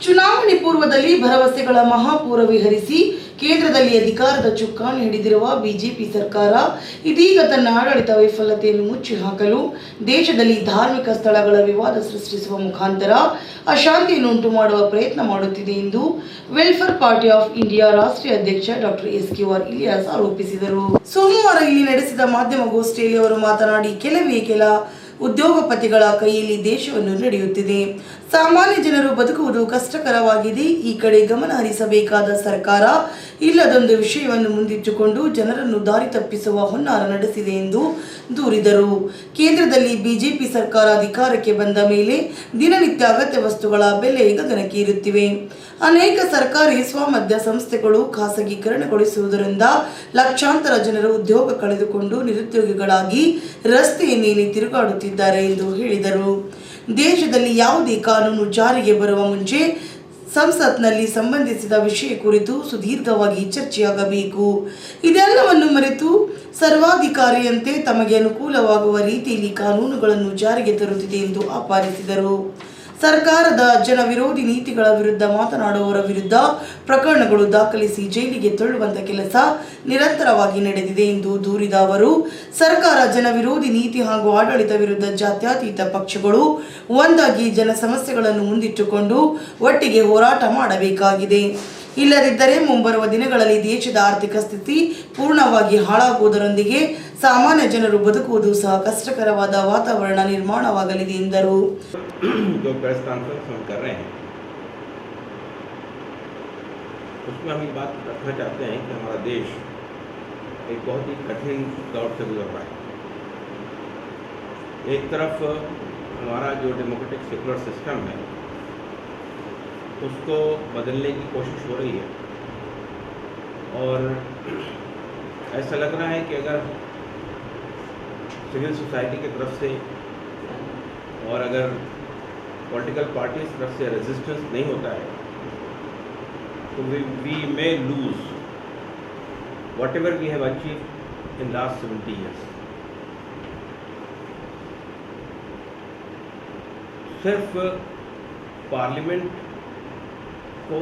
ಚುನಾವಣೆ ಪೂರ್ವದಲ್ಲಿ ಭರವಸೆಗಳ ಮಹಾಪೂರವಿ ಹರಿಸಿ ಕೇಂದ್ರದಲ್ಲಿ ಅಧಿಕಾರದ ಚುಕ್ಕಾಣಿ ಹಿಡಿದಿರುವ ಬಿಜೆಪಿ ಸರ್ಕಾರ ಇದೀಗ ತನ್ನ ಆಡಳಿತ ವೈಫಲ್ಯತೆಯನ್ನು ಮುಚ್ಚಿ ಹಾಕಲು ದೇಶದಲ್ಲಿ ಧಾರ್ಮಿಕ ಸ್ಥಳಗಳ ವಿವಾದ ಸೃಷ್ಟಿಸುವ ಮುಖಾಂತರ ಅಶಾಂತಿಯನ್ನು ಉಂಟು ಮಾಡುವ ಪ್ರಯತ್ನ ಮಾಡುತ್ತಿದೆ ಎಂದು ವೆಲ್ಫೇರ್ ಪಾರ್ಟಿ ಆಫ್ ಇಂಡಿಯಾ ರಾಷ್ಟ್ರೀಯ ಅಧ್ಯಕ್ಷ ಡಾಕ್ಟರ್ ಎಸ್.ಕೆ.ಆರ್. ಇಲಿಯಾಸ್ ಆರೋಪಿಸಿದರು. ಸೋಮವಾರ ಇಲ್ಲಿ ನಡೆಸಿದ ಮಾಧ್ಯಮಗೋಷ್ಠಿಯಲ್ಲಿ ಅವರು ಮಾತನಾಡಿ, ಕೆಲ ಉದ್ಯೋಗಪತಿಗಳ ಕೈಯಲ್ಲಿ ದೇಶವನ್ನು ನಡೆಯುತ್ತಿದೆ. ಸಾಮಾನ್ಯ ಜನರು ಬದುಕುವುದು ಕಷ್ಟಕರವಾಗಿದೆ. ಈ ಕಡೆ ಗಮನ ಹರಿಸಬೇಕಾದ ಸರ್ಕಾರ ಇಲ್ಲದೊಂದು ವಿಷಯವನ್ನು ಮುಂದಿಟ್ಟುಕೊಂಡು ಜನರನ್ನು ದಾರಿ ತಪ್ಪಿಸುವ ಹುನ್ನಾರ ನಡೆಸಿದೆ ಎಂದು ದೂರಿದರು. ಕೇಂದ್ರದಲ್ಲಿ ಬಿಜೆಪಿ ಸರ್ಕಾರ ಅಧಿಕಾರಕ್ಕೆ ಬಂದ ಮೇಲೆ ದಿನನಿತ್ಯ ಅಗತ್ಯ ವಸ್ತುಗಳ ಬೆಲೆ ಗಗನಕ್ಕೆ ಏರುತ್ತಿವೆ. ಅನೇಕ ಸರ್ಕಾರಿ ಸ್ವಮಧ್ಯ ಸಂಸ್ಥೆಗಳು ಖಾಸಗೀಕರಣಗೊಳಿಸುವುದರಿಂದ ಲಕ್ಷಾಂತರ ಜನರು ಉದ್ಯೋಗ ಕಳೆದುಕೊಂಡು ನಿರುದ್ಯೋಗಿಗಳಾಗಿ ರಸ್ತೆಯ ಮೇಲೆ ತಿರುಗಾಡುತ್ತಿದ್ದಾರೆ ಎಂದು ಹೇಳಿದರು. ದೇಶದಲ್ಲಿ ಯಾವುದೇ ಕಾನೂನು ಜಾರಿಗೆ ಬರುವ ಮುಂಚೆ ಸಂಸತ್ನಲ್ಲಿ ಸಂಬಂಧಿಸಿದ ವಿಷಯ ಕುರಿತು ಸುದೀರ್ಘವಾಗಿ ಚರ್ಚೆಯಾಗಬೇಕು. ಇದೆಲ್ಲವನ್ನು ಮರೆತು ಸರ್ವಾಧಿಕಾರಿಯಂತೆ ತಮಗೆ ಅನುಕೂಲವಾಗುವ ರೀತಿಯಲ್ಲಿ ಕಾನೂನುಗಳನ್ನು ಜಾರಿಗೆ ತರುತ್ತಿದೆ ಎಂದು ಆಪಾದಿಸಿದರು. ಸರ್ಕಾರದ ಜನ ವಿರೋಧಿ ನೀತಿಗಳ ವಿರುದ್ಧ ಮಾತನಾಡುವವರ ವಿರುದ್ಧ ಪ್ರಕರಣಗಳು ದಾಖಲಿಸಿ ಜೈಲಿಗೆ ತಳ್ಳುವಂತ ಕೆಲಸ ನಿರಂತರವಾಗಿ ನಡೆದಿದೆ ಎಂದು ದೂರಿದ ಅವರು, ಸರ್ಕಾರ ಜನ ವಿರೋಧಿ ನೀತಿ ಹಾಗೂ ಆಡಳಿತ ವಿರುದ್ಧ ಜಾತ್ಯತೀತ ಪಕ್ಷಗಳು ಒಂದಾಗಿ ಜನ ಸಮಸ್ಯೆಗಳನ್ನು ಮುಂದಿಟ್ಟುಕೊಂಡು ಒಟ್ಟಿಗೆ ಹೋರಾಟ ಮಾಡಬೇಕಾಗಿದೆ. ಇಲ್ಲದಿದ್ದರೆ ಮುಂಬರುವ ದಿನಗಳಲ್ಲಿ ದೇಶದ ಆರ್ಥಿಕ ಸ್ಥಿತಿ ಪೂರ್ಣವಾಗಿ ಹಾಳಾಗುವುದರೊಂದಿಗೆ ಸಾಮಾನ್ಯ ಜನರು ಬದುಕುವುದು ಸಹ ಕಷ್ಟಕರವಾದ ವಾತಾವರಣ ನಿರ್ಮಾಣವಾಗಲಿದೆ ಎಂದರು. जो प्रेस कॉन्फ्रेंस हम कर रहे हैं उसमें हम ये बात रखना चाहते हैं कि हमारा देश एक बहुत ही कठिन दौर से गुजर रहा है. एक तरफ हमारा जो डेमोक्रेटिक सेकुलर सिस्टम है उसको बदलने की कोशिश हो रही है और ऐसा लग रहा है कि अगर सिविल सोसाइटी की तरफ से और अगर पॉलिटिकल पार्टीज तरफ से रेजिस्टेंस नहीं होता है तो we may lose whatever we have achieve in last 70 years. सिर्फ पार्लियामेंट को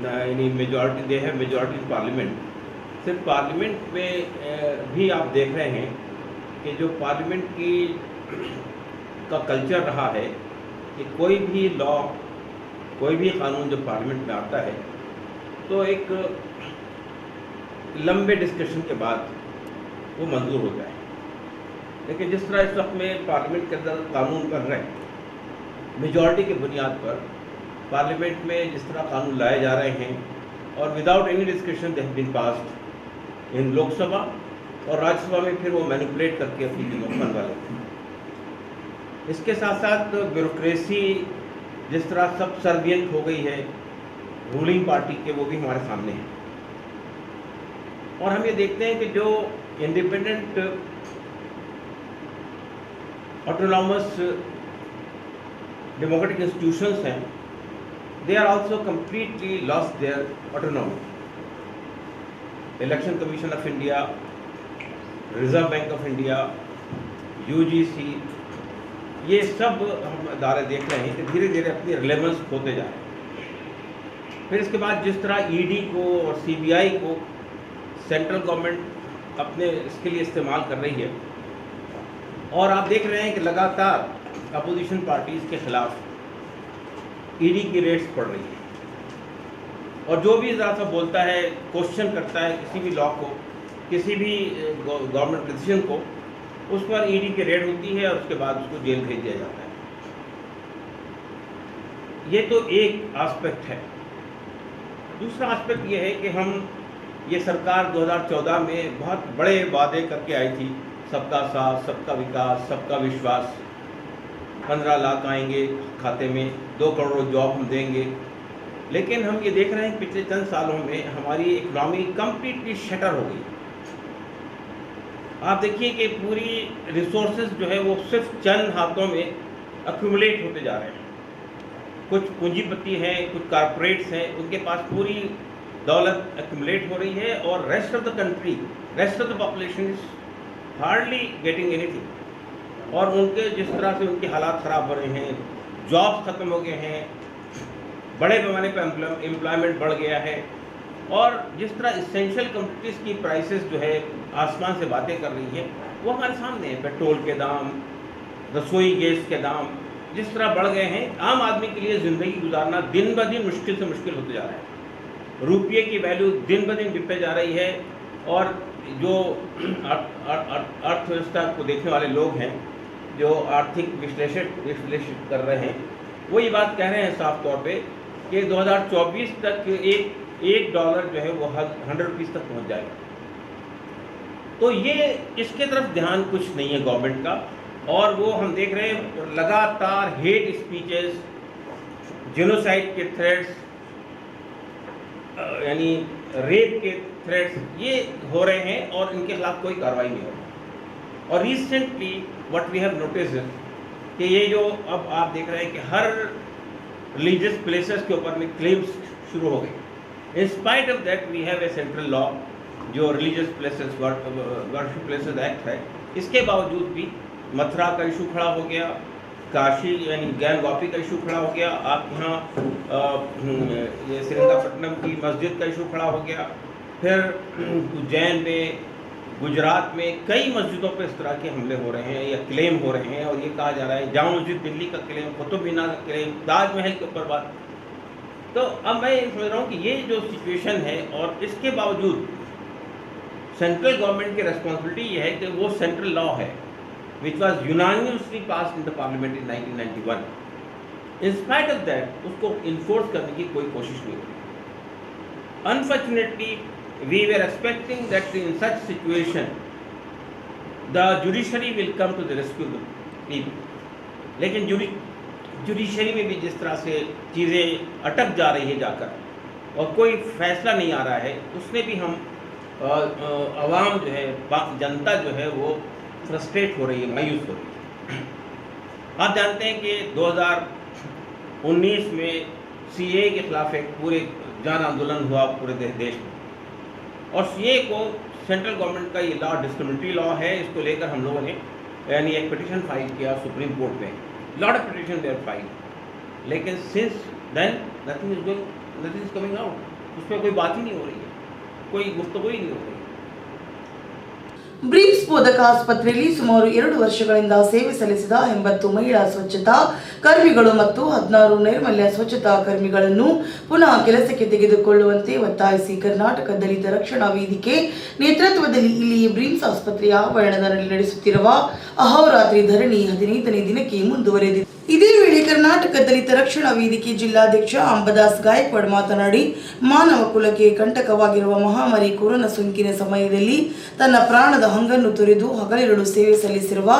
यानी मेजॉरिटी दे है मेजॉरिटी इन पार्लियामेंट. सिर्फ पार्लियामेंट में भी आप देख रहे हैं कि जो पार्लियामेंट की का कल्चर रहा है कि कोई भी लॉ कोई भी कानून जब पार्लियामेंट में आता है तो एक लंबे डिस्कशन के बाद वो मंजूर होता है. लेकिन जिस तरह इस वक्त में पार्लियामेंट के अंदर कानून बन रहे हैं मेजॉरिटी की बुनियाद पर पार्लियामेंट में जिस तरह कानून लाए जा रहे हैं और without any discussion they have been passed in Lok Sabha और राज्यसभा में फिर वो मैनिपुलेट करके अपनी टीमों को बनवा लेते हैं. इसके साथ साथ ब्यूरोक्रेसी जिस तरह सब सर्वियंट हो गई है रूलिंग पार्टी के, वो भी हमारे सामने है. और हम ये देखते हैं कि जो इंडिपेंडेंट ऑटोनॉमस डेमोक्रेटिक इंस्टीट्यूशंस हैं they are also completely lost their autonomy. Election Commission of India, Reserve Bank of India, UGC, ये सब हम अदारे देख रहे हैं कि धीरे धीरे अपनी रिलेवेंस खोते जा रहे हैं. फिर इसके बाद जिस तरह ईडी को और सीबीआई को सेंट्रल गवर्नमेंट अपने इसके लिए इस्तेमाल कर रही है और आप देख रहे हैं कि लगातार अपोजिशन पार्टीज़ के खिलाफ ईडी की रेट्स पड़ रही है और जो भी ज़रा सा बोलता है, क्वेश्चन करता है किसी भी लॉ को, किसी भी गवर्नमेंट डिसीजन को, उस पर ईडी की रेड होती है और उसके बाद उसको जेल भेज दिया जाता है. ये तो एक एस्पेक्ट है. दूसरा एस्पेक्ट ये है कि ये सरकार 2014 में बहुत बड़े वादे करके आई थी, सबका साथ, सबका विकास, सबका विश्वास, 15 लाख आएंगे खाते में, 2 करोड़ जॉब हम देंगे. लेकिन हम ये देख रहे हैं पिछले चंद सालों में हमारी इकोनॉमी कंप्लीटली शटर हो गई. आप देखिए कि पूरी रिसोर्सेज जो है वो सिर्फ चंद हाथों में अक्यूमुलेट होते जा रहे हैं. कुछ पूंजीपति हैं, कुछ कारपोरेट्स हैं, उनके पास पूरी दौलत अक्यूमुलेट हो रही है और rest of the country, rest of the population is hardly getting anything. और उनके जिस तरह से उनके हालात ख़राब हो रहे हैं, जॉब्स खत्म हो गए हैं, बड़े पैमाने पर एम्प्लॉयमेंट बढ़ गया है, और जिस तरह इसेंशियल कमोडिटीज़ की प्राइसेस जो है आसमान से बातें कर रही है, वो हमारे सामने है। पेट्रोल के दाम, रसोई गैस के दाम जिस तरह बढ़ गए हैं, आम आदमी के लिए ज़िंदगी गुजारना दिन ब दिन मुश्किल से मुश्किल होते जा रहा है। रुपये की वैल्यू दिन ब दिन गिरते जा रही है, और जो अर्थव्यवस्था को देखने वाले लोग हैं, जो आर्थिक विश्लेषण कर रहे हैं, वो ये बात कह रहे हैं साफ तौर पे कि 2024 तक एक डॉलर जो है वो 100 रुपीज़ तक पहुंच जाएगा। तो ये इसके तरफ ध्यान कुछ नहीं है गवर्नमेंट का, और वो हम देख रहे हैं लगातार हेट स्पीचेस, जेनोसाइड के थ्रेट्स, यानी रेप के थ्रेट्स ये हो रहे हैं, और इनके खिलाफ कोई कार्रवाई नहीं हो रही। और recently what we have notice कि ये जो अब आप देख रहे हैं कि हर रिलीजियस प्लेसेस के ऊपर में क्लेम्स शुरू हो गए। In spite of that we have a central law जो religious places worship places act है, इसके बावजूद भी मथुरा का इशू खड़ा हो गया, काशी यानी ज्ञान वापी का इशू खड़ा हो गया, आप यहाँ ये श्रीरंगपट्टनम की मस्जिद का इशू खड़ा हो गया, फिर उज्जैन में, गुजरात में कई मस्जिदों पर इस तरह के हमले हो रहे हैं या क्लेम हो रहे हैं, और ये कहा जा रहा है जामा मस्जिद दिल्ली का क्लेम, कुतुब मीनार का क्लेम, ताजमहल के ऊपर बात। तो अब मैं ये समझ रहा हूँ कि ये जो सिचुएशन है, और इसके बावजूद सेंट्रल गवर्नमेंट की रेस्पॉन्सिबिलिटी ये है कि वो सेंट्रल लॉ है which was unanimously passed in the parliament in 1991. In spite of that, उसको enforce करने की कोई कोशिश नहीं हो रही। Unfortunately, we were expecting that in such situation, the judiciary will come to the rescue of the people. लेकिन judiciary में भी जिस तरह से चीज़ें अटक जा रही है जाकर, और कोई फैसला नहीं आ रहा है, उसमें भी हम आवाम जो है, जनता जो है वो फ्रस्ट्रेट हो रही है, मायूस हो रही है। आप जानते हैं कि 2019 में सीए के खिलाफ एक पूरे जन आंदोलन हुआ पूरे देश में, और सीए को सेंट्रल गवर्नमेंट का ये लॉ डिस्क्रिमिनेटरी लॉ है, इसको लेकर हम लोगों ने यानी एक पिटीशन फाइल किया सुप्रीम कोर्ट में, lot of petition there file, लेकिन since then nothing is coming out, उस पर कोई बात ही नहीं हो रही है, कोई गुफ्तगू ही नहीं हो रही है। ಬ್ರೀಮ್ಸ್ ಬೋಧಕ ಆಸ್ಪತ್ರೆಯಲ್ಲಿ ಸುಮಾರು 2 ವರ್ಷಗಳಿಂದ ಸೇವೆ ಸಲ್ಲಿಸಿದ 80 ಮಹಿಳಾ ಸ್ವಚ್ಛತಾ ಕರ್ಮಿಗಳು ಮತ್ತು 16 ನೈರ್ಮಲ್ಯ ಸ್ವಚ್ಛತಾ ಕರ್ಮಿಗಳನ್ನು ಪುನಃ ಕೆಲಸಕ್ಕೆ ತೆಗೆದುಕೊಳ್ಳುವಂತೆ ಒತ್ತಾಯಿಸಿ ಕರ್ನಾಟಕ ದಲಿತ ರಕ್ಷಣಾ ವೇದಿಕೆ ನೇತೃತ್ವದಲ್ಲಿ ಇಲ್ಲಿ ಬ್ರೀಮ್ಸ್ ಆಸ್ಪತ್ರೆಯ ಆವರಣದಲ್ಲಿ ನಡೆಸುತ್ತಿರುವ ಅಹೋರಾತ್ರಿ ಧರಣಿ 15ನೇ ದಿನಕ್ಕೆ ಮುಂದುವರೆದಿದೆ। ಇದೇ ವೇಳೆ ಕರ್ನಾಟಕ ದಲಿತ ರಕ್ಷಣಾ ವೇದಿಕೆ ಜಿಲ್ಲಾಧ್ಯಕ್ಷ ಅಂಬದಾಸ್ ಗಾಯಕ್ವಾಡ್ ಮಾತನಾಡಿ, ಮಾನವ ಕುಲಕ್ಕೆ ಕಂಟಕವಾಗಿರುವ ಮಹಾಮಾರಿ ಕೊರೋನಾ ಸೋಂಕಿನ ಸಮಯದಲ್ಲಿ ತನ್ನ ಪ್ರಾಣದ ಹಂಗನ್ನು ತೊರೆದು ಹಗಲಿರುಳು ಸೇವೆ ಸಲ್ಲಿಸಿರುವ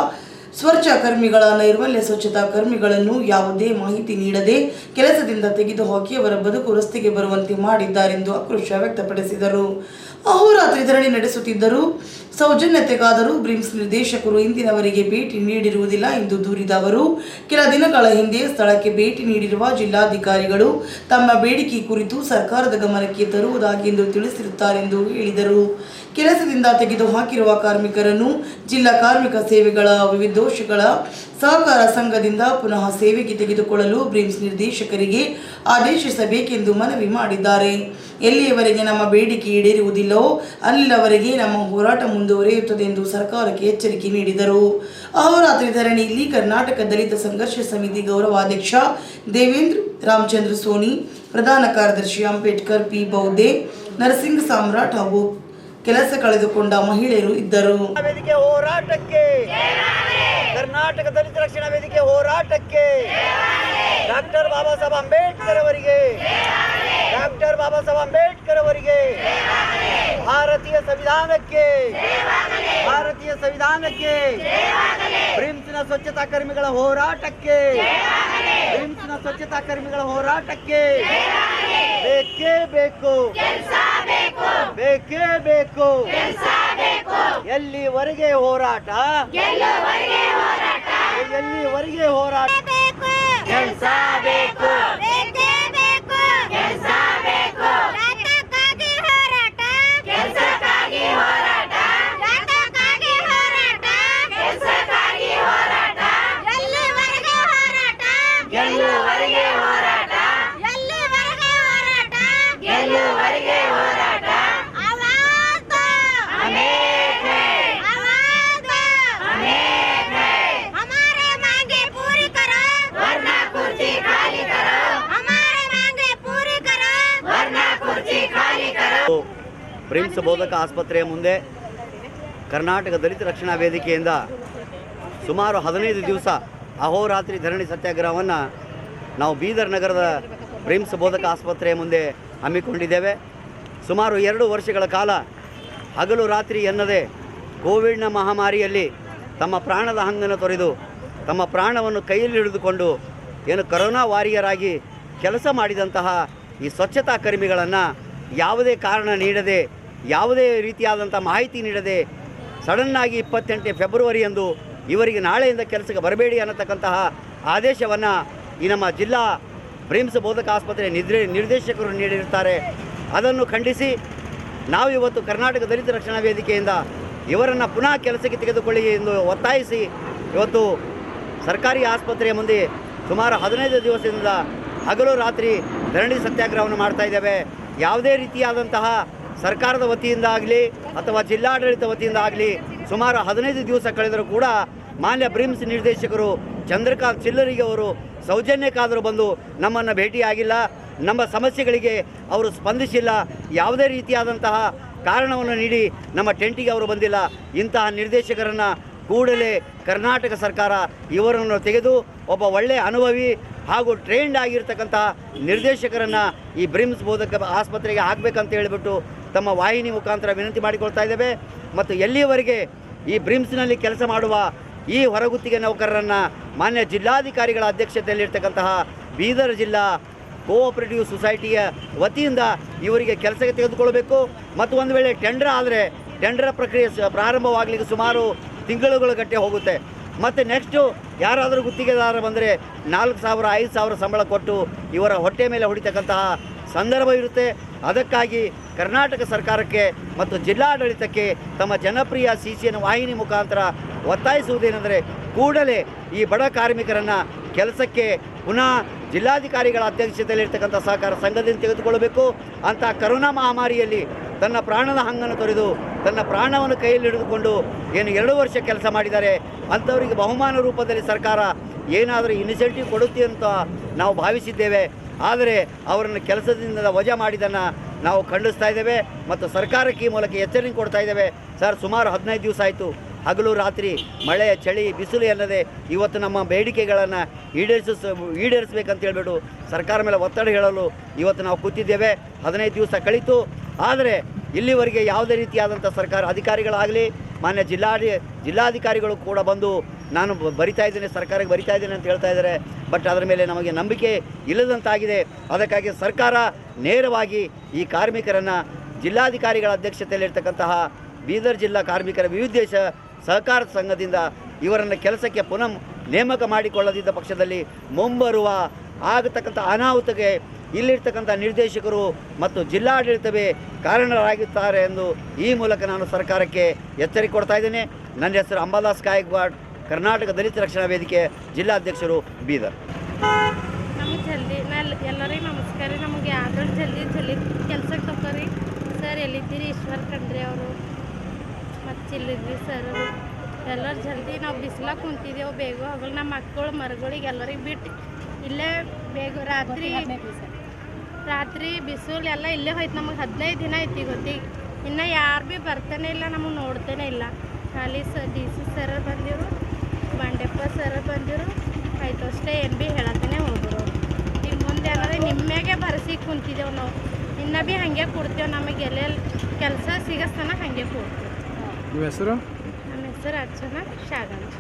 ಸ್ವಚ್ಛ ಕರ್ಮಿಗಳ, ನೈರ್ಮಲ್ಯ ಸ್ವಚ್ಛತಾ ಕರ್ಮಿಗಳನ್ನು ಯಾವುದೇ ಮಾಹಿತಿ ನೀಡದೆ ಕೆಲಸದಿಂದ ತೆಗೆದುಹಾಕಿ ಅವರ ಬದುಕು ರಸ್ತೆಗೆ ಬರುವಂತೆ ಮಾಡಿದ್ದಾರೆಂದು ಆಕ್ರೋಶ ವ್ಯಕ್ತಪಡಿಸಿದರು। ಅಹೋರಾತ್ರಿ ಧರಣಿ ನಡೆಸುತ್ತಿದ್ದರೂ ಸೌಜನ್ಯತೆಗಾದರೂ ಬ್ರಿಮ್ಸ್ ನಿರ್ದೇಶಕರು ಇಂದಿನವರೆಗೆ ಭೇಟಿ ನೀಡಿರುವುದಿಲ್ಲ ಎಂದು ದೂರಿದ ಅವರು, ಕೆಲ ದಿನಗಳ ಹಿಂದೆ ಸ್ಥಳಕ್ಕೆ ಭೇಟಿ ನೀಡಿರುವ ಜಿಲ್ಲಾಧಿಕಾರಿಗಳು ತಮ್ಮ ಬೇಡಿಕೆ ಕುರಿತು ಸರ್ಕಾರದ ಗಮನಕ್ಕೆ ತರುವುದಾಗಿ ಎಂದು ತಿಳಿಸಿರುತ್ತಾರೆಂದು ಹೇಳಿದರು। ಕೆಲಸದಿಂದ ತೆಗೆದುಹಾಕಿರುವ ಕಾರ್ಮಿಕರನ್ನು ಜಿಲ್ಲಾ ಕಾರ್ಮಿಕ ಸೇವೆಗಳ ವಿವಿಧೋಷಗಳ ಸಹಕಾರ ಸಂಘದಿಂದ ಪುನಃ ಸೇವೆಗೆ ತೆಗೆದುಕೊಳ್ಳಲು ಬ್ರಿಮ್ಸ್ ನಿರ್ದೇಶಕರಿಗೆ ಆದೇಶಿಸಬೇಕೆಂದು ಮನವಿ ಮಾಡಿದ್ದಾರೆ। ಎಲ್ಲಿಯವರೆಗೆ ನಮ್ಮ ಬೇಡಿಕೆ ಈಡೇರುವುದಿಲ್ಲವೋ ಅಲ್ಲಿಯವರೆಗೆ ನಮ್ಮ ಹೋರಾಟ ಮುಂದುವರಿಯುತ್ತದೆ ಎಂದು ಸರ್ಕಾರಕ್ಕೆ ಎಚ್ಚರಿಕೆ ನೀಡಿದರು। ಅಹೋರಾತ್ರಿ ಧರಣಿಯಲ್ಲಿ ಕರ್ನಾಟಕ ದಲಿತ ಸಂಘರ್ಷ ಸಮಿತಿ ಗೌರವಾಧ್ಯಕ್ಷ ದೇವೇಂದ್ರ ರಾಮಚಂದ್ರ ಸೋನಿ, ಪ್ರಧಾನ ಕಾರ್ಯದರ್ಶಿ ಅಂಬೇಡ್ಕರ್ ಪಿ ಬೌದ್ಧೆ, ನರಸಿಂಗ್ ಸಾಮ್ರಾಟ್ ಹಾಗೂ ಕೆಲಸ ಕಳೆದುಕೊಂಡ ಮಹಿಳೆಯರು ಇದ್ದರು। ವೇದಿಕೆ ಹೋರಾಟಕ್ಕೆ, ಕರ್ನಾಟಕ ದಲಿತ ರಕ್ಷಣಾ ವೇದಿಕೆ ಹೋರಾಟಕ್ಕೆ, ಡಾಕ್ಟರ್ ಬಾಬಾ ಸಾಹೇಬ್ ಅಂಬೇಡ್ಕರ್ ಅವರಿಗೆ, ಡಾಕ್ಟರ್ ಬಾಬಾ ಸಾಹೇಬ್ ಅಂಬೇಡ್ಕರ್ ಅವರಿಗೆ, ಭಾರತೀಯ ಸಂವಿಧಾನಕ್ಕೆ, ಭಾರತೀಯ ಸಂವಿಧಾನಕ್ಕೆ, ಬ್ರಿಮ್ಸ್ನ ಸ್ವಚ್ಛತಾ ಕರ್ಮಿಗಳ ಹೋರಾಟಕ್ಕೆ, ಬ್ರಿಮ್ಸ್ನ ಸ್ವಚ್ಛತಾ ಕರ್ಮಿಗಳ ಹೋರಾಟಕ್ಕೆ ಬೇಕೇ ಬೇಕು, ಬೇಕೇ ಬೇಕು, ಎಲ್ಲಿವರೆಗೆ ಹೋರಾಟ, ಎಲ್ಲಿವರೆಗೆ ಹೋರಾಟ, ಕೆಲಸ ಬೇಕು, ಎಲ್ಲಿವರೆಗೆ ಬ್ರಿಮ್ಸ್ ಬೋಧಕ ಆಸ್ಪತ್ರೆಯ ಮುಂದೆ ಕರ್ನಾಟಕ ದಲಿತ ರಕ್ಷಣಾ ವೇದಿಕೆಯಿಂದ ಸುಮಾರು 15 ದಿವಸ ಅಹೋರಾತ್ರಿ ಧರಣಿ ಸತ್ಯಾಗ್ರಹವನ್ನು ನಾವು ಬೀದರ್ ನಗರದ ಬ್ರಿಮ್ಸ್ ಬೋಧಕ ಆಸ್ಪತ್ರೆಯ ಮುಂದೆ ಹಮ್ಮಿಕೊಂಡಿದ್ದೇವೆ. ಸುಮಾರು 2 ವರ್ಷಗಳ ಕಾಲ ಹಗಲು ರಾತ್ರಿ ಎನ್ನದೆ ಕೋವಿಡ್ನ ಮಹಾಮಾರಿಯಲ್ಲಿ ತಮ್ಮ ಪ್ರಾಣದ ಹಂಗನ್ನು ತೊರೆದು ತಮ್ಮ ಪ್ರಾಣವನ್ನು ಕೈಯಲ್ಲಿ ಹಿಡಿದುಕೊಂಡು ಏನು ಕರೋನಾ ವಾರಿಯರ್ ಆಗಿ ಕೆಲಸ ಮಾಡಿದಂತಹ ಈ ಸ್ವಚ್ಛತಾ ಕರ್ಮಿಗಳನ್ನು ಯಾವುದೇ ಕಾರಣ ನೀಡದೆ, ಯಾವುದೇ ರೀತಿಯಾದಂಥ ಮಾಹಿತಿ ನೀಡದೆ ಸಡನ್ನಾಗಿ 28 ಫೆಬ್ರವರಿಯಂದು ಇವರಿಗೆ ನಾಳೆಯಿಂದ ಕೆಲಸಕ್ಕೆ ಬರಬೇಡಿ ಅನ್ನತಕ್ಕಂತಹ ಆದೇಶವನ್ನು ಈ ನಮ್ಮ ಜಿಲ್ಲಾ ಬ್ರಿಮ್ಸ್ ಬೋಧಕ ಆಸ್ಪತ್ರೆ ನಿರ್ದೇಶಕರು ನೀಡಿರುತ್ತಾರೆ. ಅದನ್ನು ಖಂಡಿಸಿ ನಾವು ಇವತ್ತು ಕರ್ನಾಟಕ ದಲಿತ ರಕ್ಷಣಾ ವೇದಿಕೆಯಿಂದ ಇವರನ್ನು ಪುನಃ ಕೆಲಸಕ್ಕೆ ತೆಗೆದುಕೊಳ್ಳಿ ಎಂದು ಒತ್ತಾಯಿಸಿ ಇವತ್ತು ಸರ್ಕಾರಿ ಆಸ್ಪತ್ರೆಯ ಮುಂದೆ ಸುಮಾರು 15 ದಿವಸದಿಂದ ಹಗಲು ರಾತ್ರಿ ಧರಣಿ ಸತ್ಯಾಗ್ರಹವನ್ನು ಮಾಡ್ತಾ ಇದ್ದೇವೆ. ಯಾವುದೇ ರೀತಿಯಾದಂತಹ ಸರ್ಕಾರದ ವತಿಯಿಂದ ಆಗಲಿ ಅಥವಾ ಜಿಲ್ಲಾಡಳಿತ ವತಿಯಿಂದ ಆಗಲಿ ಸುಮಾರು 15 ದಿವಸ ಕಳೆದರೂ ಕೂಡ ಮಾನ್ಯ ಬ್ರಿಮ್ಸ್ ನಿರ್ದೇಶಕರು ಚಂದ್ರಕಾಂತ್ ಚಿಲ್ಲರಿಗೆ ಅವರು ಸೌಜನ್ಯಕ್ಕಾದರೂ ಬಂದು ನಮ್ಮನ್ನು ಭೇಟಿಯಾಗಿಲ್ಲ. ನಮ್ಮ ಸಮಸ್ಯೆಗಳಿಗೆ ಅವರು ಸ್ಪಂದಿಸಿಲ್ಲ. ಯಾವುದೇ ರೀತಿಯಾದಂತಹ ಕಾರಣವನ್ನು ನೀಡಿ ನಮ್ಮ ಟೆಂಟಿಗೆ ಅವರು ಬಂದಿಲ್ಲ. ಇಂತಹ ನಿರ್ದೇಶಕರನ್ನು ಕೂಡಲೇ ಕರ್ನಾಟಕ ಸರ್ಕಾರ ಇವರನ್ನು ತೆಗೆದು ಒಬ್ಬ ಒಳ್ಳೆಯ ಅನುಭವಿ ಹಾಗೂ ಟ್ರೈನ್ಡ್ ಆಗಿರ್ತಕ್ಕಂಥ ನಿರ್ದೇಶಕರನ್ನು ಈ ಬ್ರಿಮ್ಸ್ ಬೋಧಕ ಆಸ್ಪತ್ರೆಗೆ ಹಾಕಬೇಕಂತ ಹೇಳಿಬಿಟ್ಟು ತಮ್ಮ ವಾಹಿನಿ ಮುಖಾಂತರ ವಿನಂತಿ ಮಾಡಿಕೊಳ್ತಾ ಇದ್ದೇವೆ. ಮತ್ತು ಎಲ್ಲಿಯವರೆಗೆ ಈ ಬ್ರಿಮ್ಸ್ನಲ್ಲಿ ಕೆಲಸ ಮಾಡುವ ಈ ಹೊರಗುತ್ತಿಗೆ ನೌಕರರನ್ನು ಮಾನ್ಯ ಜಿಲ್ಲಾಧಿಕಾರಿಗಳ ಅಧ್ಯಕ್ಷತೆಯಲ್ಲಿರ್ತಕ್ಕಂತಹ ಬೀದರ್ ಜಿಲ್ಲಾ ಕೋಆಪರೇಟಿವ್ ಸೊಸೈಟಿಯ ವತಿಯಿಂದ ಇವರಿಗೆ ಕೆಲಸಕ್ಕೆ ತೆಗೆದುಕೊಳ್ಬೇಕು. ಮತ್ತು ಒಂದು ವೇಳೆ ಟೆಂಡರ್ ಆದರೆ ಟೆಂಡರ್ ಪ್ರಕ್ರಿಯೆ ಪ್ರಾರಂಭವಾಗಲಿಕ್ಕೆ ಸುಮಾರು ತಿಂಗಳುಗಳ ಗಟ್ಟೆ ಹೋಗುತ್ತೆ. ಮತ್ತು ನೆಕ್ಸ್ಟು ಯಾರಾದರೂ ಗುತ್ತಿಗೆದಾರ ಬಂದರೆ 4,000 5,000 ಸಂಬಳ ಕೊಟ್ಟು ಇವರ ಹೊಟ್ಟೆ ಮೇಲೆ ಹೊಡಿತಕ್ಕಂತಹ ಸಂದರ್ಭ ಇರುತ್ತೆ. ಅದಕ್ಕಾಗಿ ಕರ್ನಾಟಕ ಸರ್ಕಾರಕ್ಕೆ ಮತ್ತು ಜಿಲ್ಲಾಡಳಿತಕ್ಕೆ ತಮ್ಮ ಜನಪ್ರಿಯ CCN ವಾಹಿನಿ ಮುಖಾಂತರ ಒತ್ತಾಯಿಸುವುದೇನೆಂದರೆ ಕೂಡಲೇ ಈ ಬಡ ಕಾರ್ಮಿಕರನ್ನು ಕೆಲಸಕ್ಕೆ ಪುನಃ ಜಿಲ್ಲಾಧಿಕಾರಿಗಳ ಅಧ್ಯಕ್ಷತೆಯಲ್ಲಿರ್ತಕ್ಕಂಥ ಸಹಕಾರ ಸಂಘದಿಂದ ತೆಗೆದುಕೊಳ್ಳಬೇಕು. ಅಂಥ ಕರೋನಾ ಮಹಾಮಾರಿಯಲ್ಲಿ ತನ್ನ ಪ್ರಾಣದ ಹಂಗನ್ನು ತೊರೆದು ತನ್ನ ಪ್ರಾಣವನ್ನು ಕೈಯಲ್ಲಿ ಹಿಡಿದುಕೊಂಡು ಏನು 2 ವರ್ಷ ಕೆಲಸ ಮಾಡಿದ್ದಾರೆ ಅಂಥವರಿಗೆ ಬಹುಮಾನ ರೂಪದಲ್ಲಿ ಸರ್ಕಾರ ಏನಾದರೂ ಇನಿಷಿಯೇಟಿವ್ ಕೊಡುತ್ತೆ ಅಂತ ನಾವು ಭಾವಿಸಿದ್ದೇವೆ. ಆದರೆ ಅವರನ್ನು ಕೆಲಸದಿಂದ ವಜಾ ಮಾಡಿದ್ದನ್ನು ನಾವು ಖಂಡಿಸ್ತಾ ಇದ್ದೇವೆ ಮತ್ತು ಸರ್ಕಾರಕ್ಕೆ ಈ ಮೂಲಕ ಎಚ್ಚರಿಕೆ ಕೊಡ್ತಾ ಇದ್ದೇವೆ. ಸರ್, ಸುಮಾರು 15 ದಿವಸ ಆಯಿತು ಹಗಲು ರಾತ್ರಿ ಮಳೆ ಚಳಿ ಬಿಸಿಲು ಎನ್ನದೆ ಇವತ್ತು ನಮ್ಮ ಬೇಡಿಕೆಗಳನ್ನು ಈಡೇರಿಸಬೇಕಂತ ಹೇಳ್ಬಿಟ್ಟು ಸರ್ಕಾರ ಮೇಲೆ ಒತ್ತಡ ಹೇಳಲು ಇವತ್ತು ನಾವು ಕೂತಿದ್ದೇವೆ. 15 ದಿವಸ ಕಳೀತು. ಆದರೆ ಇಲ್ಲಿವರೆಗೆ ಯಾವುದೇ ರೀತಿಯಾದಂಥ ಸರ್ಕಾರ ಅಧಿಕಾರಿಗಳಾಗಲಿ ಮಾನ್ಯ ಜಿಲ್ಲಾಧಿಕಾರಿಗಳು ಕೂಡ ಬಂದು ನಾನು ಬರಿತಾ ಇದ್ದೇನೆ, ಸರ್ಕಾರಕ್ಕೆ ಬರಿತಾ ಇದ್ದೇನೆ ಅಂತ ಹೇಳ್ತಾ ಇದ್ದಾರೆ. ಬಟ್ ಅದರ ಮೇಲೆ ನಮಗೆ ನಂಬಿಕೆ ಇಲ್ಲದಂತಾಗಿದೆ. ಅದಕ್ಕಾಗಿ ಸರ್ಕಾರ ನೇರವಾಗಿ ಈ ಕಾರ್ಮಿಕರನ್ನು ಜಿಲ್ಲಾಧಿಕಾರಿಗಳ ಅಧ್ಯಕ್ಷತೆಯಲ್ಲಿರ್ತಕ್ಕಂತಹ ಬೀದರ್ ಜಿಲ್ಲಾ ಕಾರ್ಮಿಕರ ವಿವಿಧೇಶ ಸಹಕಾರ ಸಂಘದಿಂದ ಇವರನ್ನು ಕೆಲಸಕ್ಕೆ ಪುನಃ ನೇಮಕ ಮಾಡಿಕೊಳ್ಳದಿದ್ದ ಪಕ್ಷದಲ್ಲಿ ಮುಂಬರುವ ಆಗತಕ್ಕಂಥ ಅನಾಹುತಕ್ಕೆ ಇಲ್ಲಿರ್ತಕ್ಕಂಥ ನಿರ್ದೇಶಕರು ಮತ್ತು ಜಿಲ್ಲಾಡಳಿತವೇ ಕಾರಣರಾಗುತ್ತಾರೆ ಎಂದು ಈ ಮೂಲಕ ನಾನು ಸರ್ಕಾರಕ್ಕೆ ಎಚ್ಚರಿಕೆ ಕೊಡ್ತಾ ಇದ್ದೇನೆ. ನನ್ನ ಹೆಸರು ಅಂಬಾದಾಸ್ ಗಾಯಕ್ವಾಡ್, ಕರ್ನಾಟಕ ದಲಿತ ರಕ್ಷಣಾ ವೇದಿಕೆ ಜಿಲ್ಲಾಧ್ಯಕ್ಷರು, ಬೀದರ್. ನಮಗೆ ಜಲ್ದಿ ಎಲ್ಲರಿಗೂ ನಮಸ್ಕಾರ. ನಮಗೆ ಯಾವ್ದು ಜಲ್ದಿ ಕೆಲ್ಸಕ್ಕೆ ತಗೋರಿ ಸರ್. ಎಲ್ಲಿದ್ದೀರಿ? ಈಶ್ವರ್ ಖಂಡ್ರೆ ಅವರು ಮತ್ತು ಚಿಲ್ಲಿದ್ರಿ ಸರ್. ಎಲ್ಲರೂ ಜಲ್ದಿ ನಾವು ಬಿಸಿಲಾಗ ಕುಂತಿದ್ದೆವು. ಬೇಗ ಹೋಗಲು ನಮ್ಮ ಮಕ್ಕಳು ಮರಗಳಿಗೆ ಎಲ್ಲರಿಗೆ ಬಿಟ್ಟು ಇಲ್ಲೇ ಬೇಗ ರಾತ್ರಿ ಬಿಸಿಲು ಎಲ್ಲ ಇಲ್ಲೇ ಹೋಯ್ತು. ನಮಗೆ 15 ದಿನ ಐತಿ ಗೊತ್ತಿಗೆ. ಇನ್ನು ಯಾರು ಭೀ ಬರ್ತಾನೆ ಇಲ್ಲ, ನಮಗೆ ನೋಡ್ತಾನೆ ಇಲ್ಲ. ಖಾಲಿ DC ಸರ್ ಬಂದಿರು, ಬಂಡೆಪ್ಪ ಸರ್ ಬಂದಿರು, ಆಯ್ತು ಅಷ್ಟೇ. ಏನು ಭೀ ಹೇಳತ್ತಾನೆ ಹೋಗ್ರು. ಈಗ ಮುಂದೆ ಏನಾದ್ರೆ ನಿಮ್ಮ್ಯಾಗೆ ಬರೆಸಿ ಕುಂತಿದ್ದೆವು ನಾವು. ಇನ್ನೂ ಭೀ ಹಾಗೆ ಕೊಡ್ತೇವೆ. ನಮಗೆ ಎಲ್ಲೆಲ್ಲಿ ಕೆಲಸ ಸಿಗಸ್ತನ ಹಾಗೆ ಕೊಡ್ತೇವೆ. ನಿಮ್ಮ ಹೆಸರು? ನಮ್ಮ ಹೆಸರು ಅರ್ಚನಾ ಶಾಗಂಜ್.